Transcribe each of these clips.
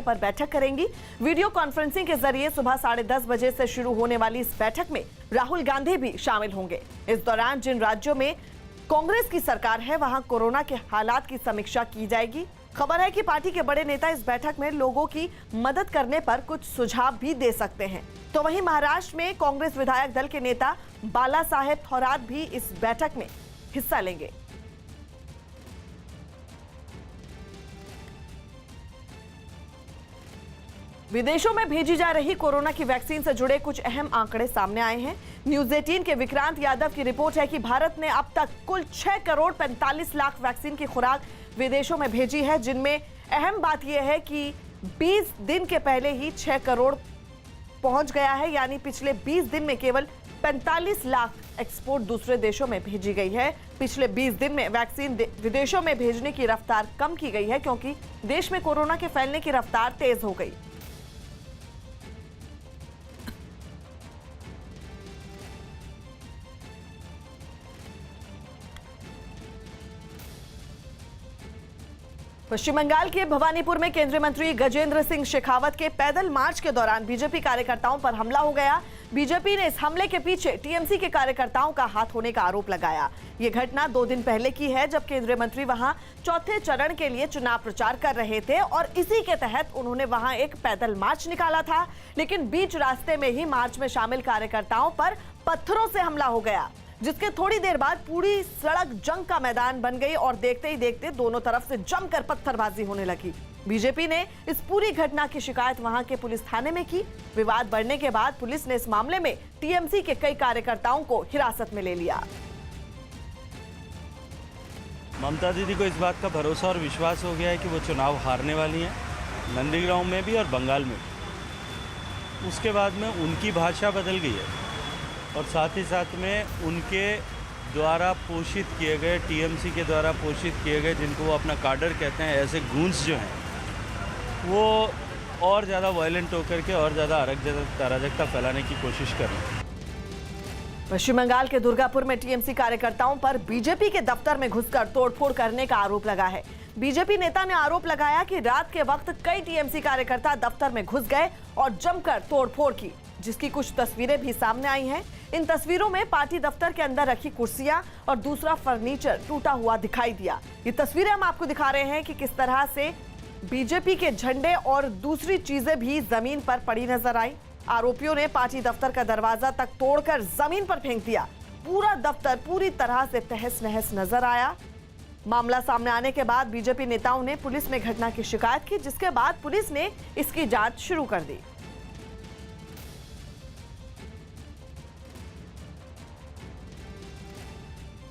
पर बैठक करेंगी। वीडियो कॉन्फ्रेंसिंग के जरिए सुबह 10:30 बजे से शुरू होने वाली इस बैठक में राहुल गांधी भी शामिल होंगे। इस दौरान जिन राज्यों में कांग्रेस की सरकार है वहां कोरोना के हालात की समीक्षा की जाएगी। खबर है कि पार्टी के बड़े नेता इस बैठक में लोगों की मदद करने पर कुछ सुझाव भी दे सकते हैं। तो वहीं महाराष्ट्र में कांग्रेस विधायक दल के नेता बाला साहेब थोरात भी इस बैठक में हिस्सा लेंगे। विदेशों में भेजी जा रही कोरोना की वैक्सीन से जुड़े कुछ अहम आंकड़े सामने आए हैं। न्यूज 18 के विक्रांत यादव की रिपोर्ट है कि भारत ने अब तक कुल 6 करोड़ 45 लाख वैक्सीन की खुराक विदेशों में भेजी है, जिनमें अहम बात यह है कि 20 दिन के पहले ही 6 करोड़ पहुंच गया है, यानी पिछले 20 दिन में केवल 45 लाख एक्सपोर्ट दूसरे देशों में भेजी गई है। पिछले 20 दिन में वैक्सीन विदेशों में भेजने की रफ्तार कम की गई है क्योंकि देश में कोरोना के फैलने की रफ्तार तेज हो गई। पश्चिम बंगाल के भवानीपुर में केंद्रीय मंत्री गजेंद्र सिंह शेखावत के पैदल मार्च के दौरान बीजेपी कार्यकर्ताओं पर हमला हो गया। बीजेपी ने इस हमले के पीछे टीएमसी के कार्यकर्ताओं का हाथ होने का आरोप लगाया। ये घटना 2 दिन पहले की है, जब केंद्रीय मंत्री वहां चौथे चरण के लिए चुनाव प्रचार कर रहे थे और इसी के तहत उन्होंने वहां एक पैदल मार्च निकाला था। लेकिन बीच रास्ते में ही मार्च में शामिल कार्यकर्ताओं पर पत्थरों से हमला हो गया, जिसके थोड़ी देर बाद पूरी सड़क जंग का मैदान बन गई और देखते ही देखते दोनों तरफ से जमकर पत्थरबाजी होने लगी। बीजेपी ने इस पूरी घटना की शिकायत वहां के पुलिस थाने में की। विवाद बढ़ने के बाद पुलिस ने इस मामले में टीएमसी के कई कार्यकर्ताओं को हिरासत में ले लिया। ममता दीदी को इस बात का भरोसा और विश्वास हो गया है कि वो चुनाव हारने वाली हैं, नंदीग्राम में भी और बंगाल में भी। उसके बाद में उनकी भाषा बदल गई है और साथ ही साथ में उनके द्वारा पोषित किए गए, टीएमसी के द्वारा पोषित किए गए, जिनको वो अपना काडर कहते हैं, ऐसे गूंज जो हैं वो और ज़्यादा वायलेंट होकर के और ज़्यादा अराजकता फैलाने की कोशिश कर रहे हैं। पश्चिम बंगाल के दुर्गापुर में टीएमसी कार्यकर्ताओं पर बीजेपी के दफ्तर में घुसकर तोड़फोड़ करने का आरोप लगा है। बीजेपी नेता ने आरोप लगाया कि रात के वक्त कई टीएमसी कार्यकर्ता दफ्तर में घुस गए और जमकर तोड़फोड़ की, जिसकी कुछ तस्वीरें भी सामने आई हैं। इन तस्वीरों में पार्टी दफ्तर के अंदर रखी कुर्सियां और दूसरा फर्नीचर टूटा हुआ दिखाई दिया। ये तस्वीरें हम आपको दिखा रहे हैं कि किस तरह से बीजेपी के झंडे और दूसरी चीजें भी जमीन पर पड़ी नजर आई। आरोपियों ने पार्टी दफ्तर का दरवाजा तक तोड़कर जमीन पर फेंक दिया। पूरा दफ्तर पूरी तरह से तहस नहस नजर आया। मामला सामने आने के बाद बीजेपी नेताओं ने पुलिस में घटना की शिकायत की, जिसके बाद पुलिस ने इसकी जांच शुरू कर दी।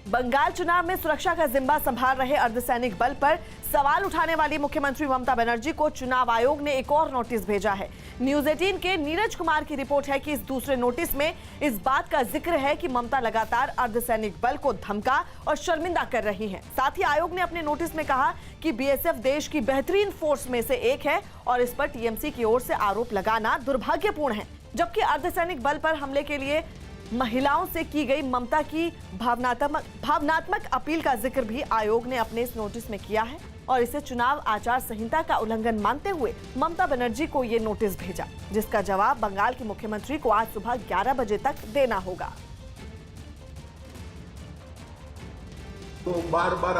बंगाल चुनाव में सुरक्षा का जिम्मा संभाल रहे अर्धसैनिक बल पर सवाल उठाने वाली मुख्यमंत्री ममता बनर्जी को चुनाव आयोग ने एक और नोटिस भेजा है। न्यूज 18 के नीरज कुमार की रिपोर्ट है कि इस दूसरे नोटिस में इस बात का जिक्र है कि ममता लगातार अर्धसैनिक बल को धमका और शर्मिंदा कर रही हैं। साथ ही आयोग ने अपने नोटिस में कहा कि बीएसएफ देश की बेहतरीन फोर्स में से एक है और इस पर टीएमसी की ओर से आरोप लगाना दुर्भाग्यपूर्ण है। जबकि अर्धसैनिक बल पर हमले के लिए महिलाओं से की गई ममता की भावनात्मक अपील का जिक्र भी आयोग ने अपने इस नोटिस में किया है और इसे चुनाव आचार संहिता का उल्लंघन मानते हुए ममता बनर्जी को ये नोटिस भेजा, जिसका जवाब बंगाल के मुख्यमंत्री को आज सुबह 11 बजे तक देना होगा। तो बार बार